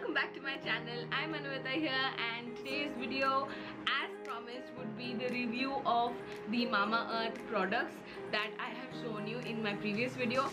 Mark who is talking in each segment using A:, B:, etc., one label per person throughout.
A: welcome back to my channel. I'm Anvita here, and today's video, as promised, would be the review of the Mamaearth products that I have shown you in my previous video.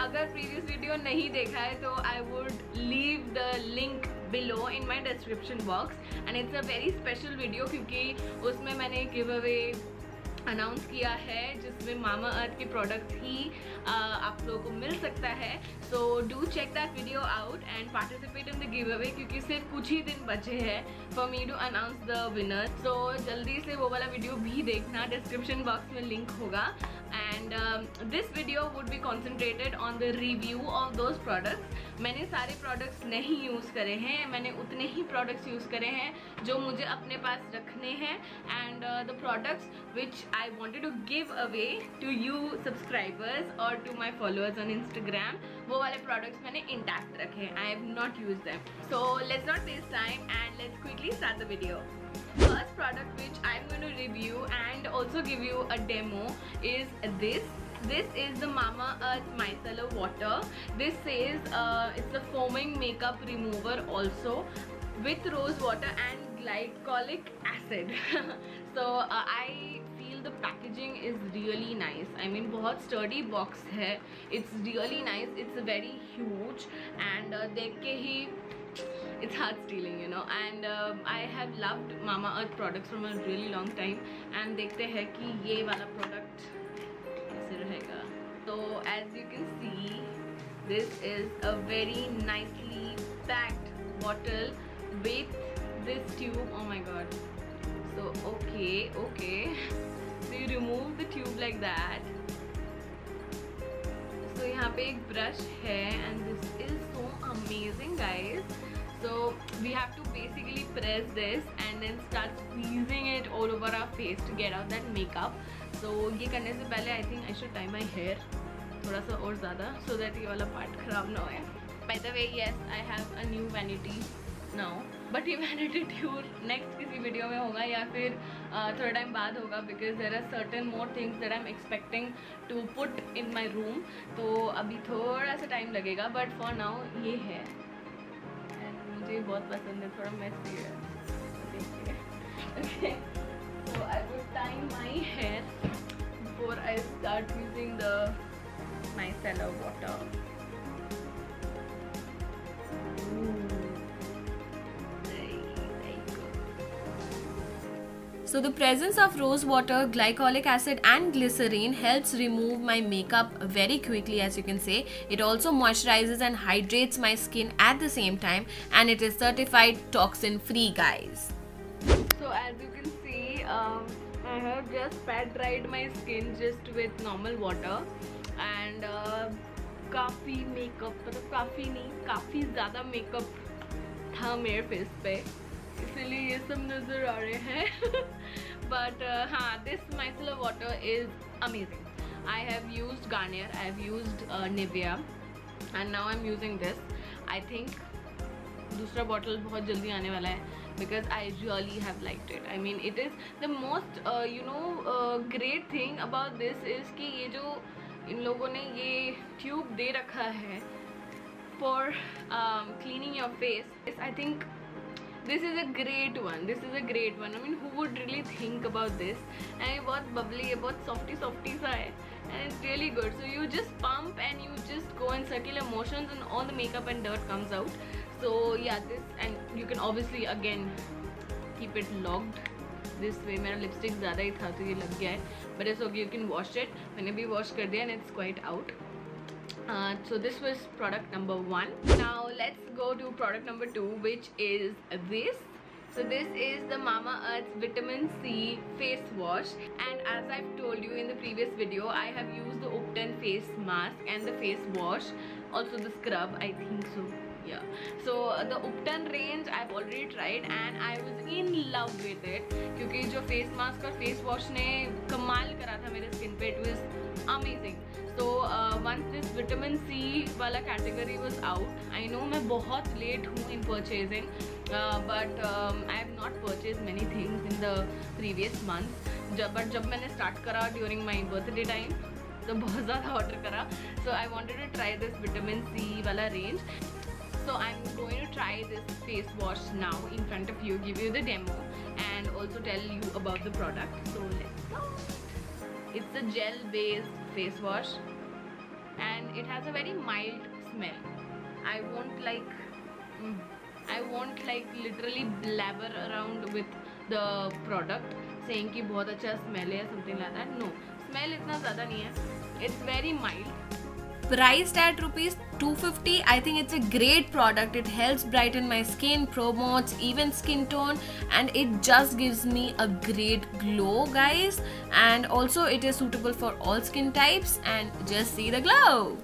A: अगर previous video नहीं देखा है तो I would leave the link below in my description box, and it's a very special video क्योंकि उसमें मैंने giveaway announce किया है जिसमें मामाअर्थ के प्रोडक्ट्स ही आप लोगों को मिल सकता है. So do check that video out and participate in the giveaway क्योंकि सिर्फ कुछ ही दिन बचे हैं for me to announce the winner. So जल्दी से वो वाला वीडियो भी देखना, डिस्क्रिप्शन बॉक्स में लिंक होगा. And this video would be concentrated on the review of those products. मैंने सारे प्रोडक्ट्स नहीं यूज़ करे हैं, मैंने उतने ही प्रोडक्ट्स यूज़ करे हैं जो मुझे अपने पास रखने हैं. And the products which I wanted to give away to you subscribers or to my followers on Instagram, वो वाले products मैंने intact रखे हैं. I have not used them. So let's not waste time and let's quickly start the video. First product which I'm going to review and also give you a demo is this. This is the Mamaearth Micellar Water. This says it's a foaming makeup remover also with rose water and glycolic acid. So I feel the packaging is really nice. I mean बहुत sturdy box है. It's really nice. It's very huge and देख के ही it's heart stealing, you know. And I have loved Mamaearth products from a really long time. And देखते हैं कि ये वाला product कैसे रहेगा. So as you can see, this is a very nicely packed bottle with this tube. Oh my god. So okay. So you remove the tube like that. So यहाँ पे एक brush है and this is so amazing guys. So we have to basically press this and then start squeezing it all over our face to get out that makeup. So ये करने से पहले I think I should tie my hair थोड़ा सा और ज़्यादा so that ये वाला part खराब ना हो. By the way, yes, I have a new vanity now. But ये वैनिटी टूर नेक्स्ट किसी वीडियो में होगा या फिर थोड़ा टाइम बाद होगा because there are certain more things that I am expecting to put in my room. तो अभी थोड़ा सा टाइम लगेगा बट फॉर नाउ ये है एंड मुझे बहुत पसंद है. थोड़ा मेसी है देखिए. Okay, so I would tie my hair before I start using the micellar water. So the presence of rose water, glycolic acid and glycerine helps remove my makeup very quickly, as you can say. It also moisturizes and hydrates my skin at the same time, and it is certified toxin free guys. So as you can see, I have just pat dried my skin just with normal water and काफ़ी makeup, मतलब काफ़ी नहीं, काफ़ी ज़्यादा makeup था मेरे face पे इसलिए ये सब नज़र आ रहे हैं. बट हाँ, this micellar water is amazing. I have used Garnier, I have used Nivea and now I am using this. I think दूसरा बॉटल बहुत जल्दी आने वाला है because I really have liked it. I mean it is the most great thing about this is कि ये जो इन लोगों ने ये ट्यूब दे रखा है for cleaning your face, I think this is a great one. I mean, who would really think about this? And ये बहुत bubbly है, बहुत softy सा है and it's really good. So you just pump and you just go in circular motions and all the makeup and dirt comes out. So yeah, this, and you can obviously again keep it locked this way. मेरा lipstick ज़्यादा ही था तो ये लग गया है, but it's okay, you can wash it. मैंने भी wash कर दिया and it's quite out. So this was product number 1. Now let's go to product number 2, which is this. So this is the Mamaearth Vitamin C face wash, and as I've told you in the previous video, I have used the Upton face mask and the face wash, also the scrub, I think so. Yeah, so the Upton range I've already tried and I was in love with it क्योंकि जो face mask और face wash ने कमाल करा था मेरे skin पे. It was amazing. So once this vitamin C वाला category was out, I know मैं बहुत late हूँ in purchasing, but I have not purchased many things in the previous months. but जब मैंने start करा during my birthday time तो बहुत ज़्यादा order करा. So I wanted to try this vitamin C वाला range. So I'm going to try this face wash now in front of you, give you the demo and also tell you about the product. So let's go. It's a gel based face wash and it has a very mild smell. I won't like literally blabber around with the product saying कि बहुत अच्छा smell है something like that. No, smell इतना ज़्यादा नहीं है. It's very mild. Priced at rupees 250, I think it's a great product. It helps brighten my skin, promotes even skin tone, and it just gives me a great glow, guys. And also it is suitable for all skin types, and just see the glow.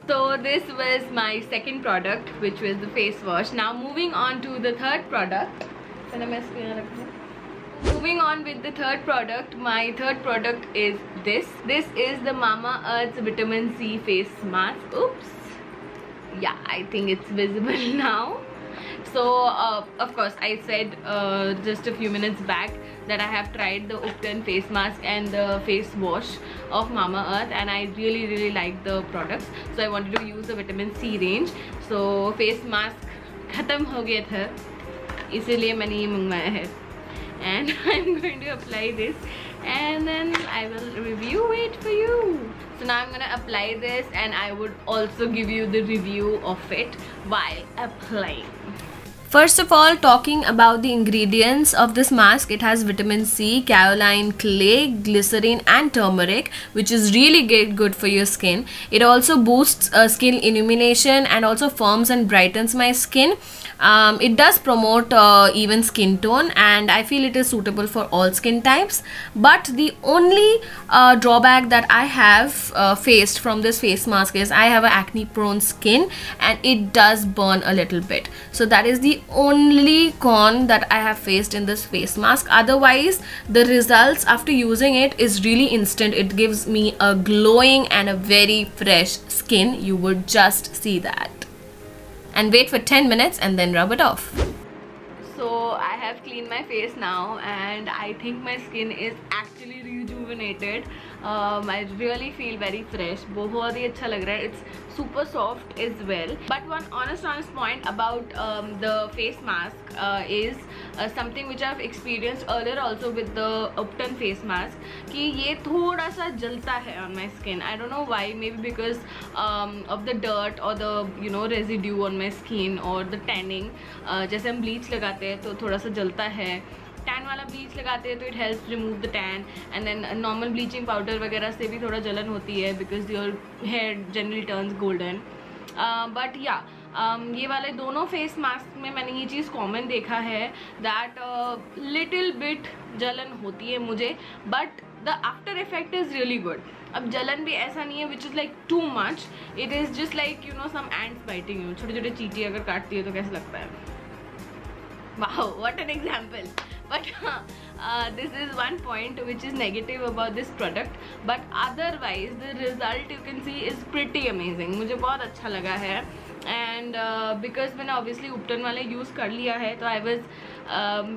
A: So this was my second product, which was the face wash. Now moving on to the third product. Moving on with the third product, my third product is this. This is the Mamaearth's Vitamin C face mask. Oops. Yeah, I think it's visible now. So of course I said just a few minutes back that I have tried the Upton face mask and the face wash of Mamaearth, and I really like the products. So I wanted to use the vitamin C range. So face mask खत्म हो गया था, इसीलिए मैंने ये मंगवाया है. And I'm going to apply this and then I will review it for you. So now I'm going to apply this and I would also give you the review of it while applying. First of all, talking about the ingredients of this mask, it has vitamin C, kaolin clay, glycerin and turmeric, which is really good for your skin. It also boosts skin illumination and also firms and brightens my skin. It does promote even skin tone, and I feel it is suitable for all skin types. But the only drawback that I have faced from this face mask is I have an acne prone skin and it does burn a little bit. So that is the only con that I have faced in this face mask. Otherwise, the results after using it is really instant. It gives me a glowing and a very fresh skin. You would just see that. And wait for 10 minutes and then rub it off. So I have cleaned my face now and I think my skin is actually rejuvenated. I really feel very fresh. बहुत ही अच्छा लग रहा है. It's super soft as well. But one honest point about the face mask is something which I've experienced earlier also with the Upton face mask, कि ये थोड़ा सा जलता है on my skin. I don't know why. Maybe because of the dirt or the residue on my skin or the tanning. जैसे हम bleach लगाते हैं तो थोड़ा सा जलता है. टैन वाला ब्लीच लगाते हैं तो it helps remove the tan, and then normal bleaching powder वगैरह से भी थोड़ा जलन होती है because your hair generally turns golden. But या ये वाले दोनों फेस मास्क में मैंने ये चीज़ कॉमन देखा है दैट लिटिल बिट जलन होती है मुझे, but the after effect is really good. अब जलन भी ऐसा नहीं है which is like too much. It is just like some ants biting you. छोटे छोटे चींटी अगर काटती है तो कैसा लगता है. Wow, what an example. But this is one point which is negative about this product, but otherwise the result you can see is pretty amazing. मुझे बहुत अच्छा लगा है, and because मैंने obviously Upton वाले यूज़ कर लिया है तो I was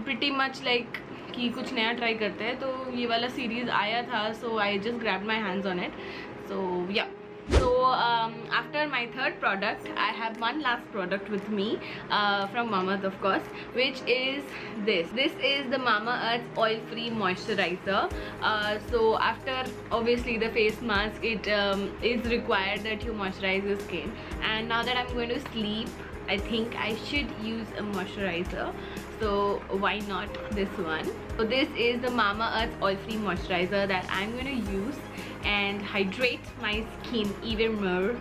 A: pretty much like कि कुछ नया ट्राई करते हैं. तो ये वाला सीरीज़ आया था, so I just grabbed my hands on it. So yeah. So after my third product, I have one last product with me from Mamaearth, of course, which is this. This is the Mamaearth Oil Free Moisturizer. So after obviously the face mask, it is required that you moisturize your skin. And now that I'm going to sleep, I think I should use a moisturizer. So why not this one? So this is the Mamaearth Oil Free Moisturizer that I'm going to use and hydrate my skin even more.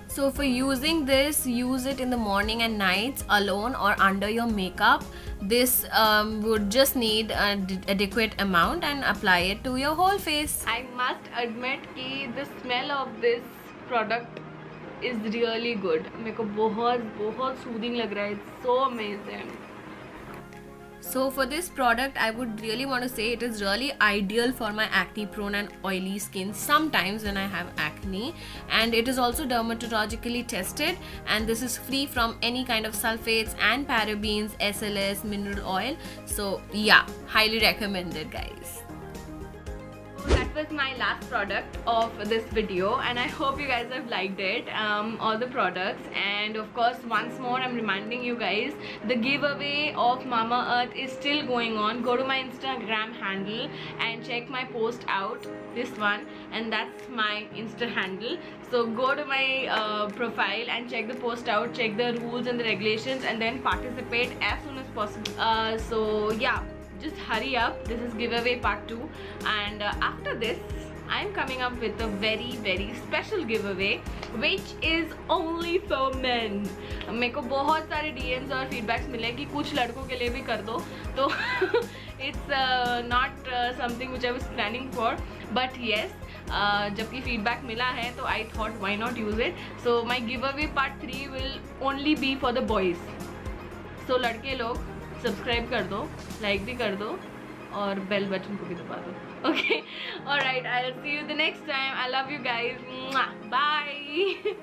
A: So for using this, use it in the morning and nights alone or under your makeup. This would just need an adequate amount and apply it to your whole face. I must admit that the smell of this product is really good. मेरे को बहुत soothing लग रहा है. It's so amazing. So for this product, I would really want to say it is really ideal for my acne prone and oily skin sometimes when I have acne, and it is also dermatologically tested, and this is free from any kind of sulfates and parabens, SLS, mineral oil. So yeah, highly recommended, guys. So was my last product of this video, and I hope you guys have liked it, all the products. And of course, once more I'm reminding you guys, the giveaway of Mamaearth is still going on. Go to my Instagram handle and check my post out, this one, and that's my Insta handle. So go to my profile and check the post out, check the rules and the regulations, and then participate as soon as possible. So yeah, just hurry up. This is giveaway part 2, and after this I'm coming up with a very special giveaway which is only for men. मेरे को बहुत सारे DMs और feedbacks मिले कि कुछ लड़कों के लिए भी कर दो, तो it's not something which I was planning for, but yes, जबकि feedback मिला है तो I thought why not use it. So my giveaway part 3 will only be for the boys. So लड़के लोग सब्सक्राइब कर दो, लाइक भी कर दो और बेल बटन को भी दबा दो. Okay, alright, I'll see you the next time. I love you guys. Bye.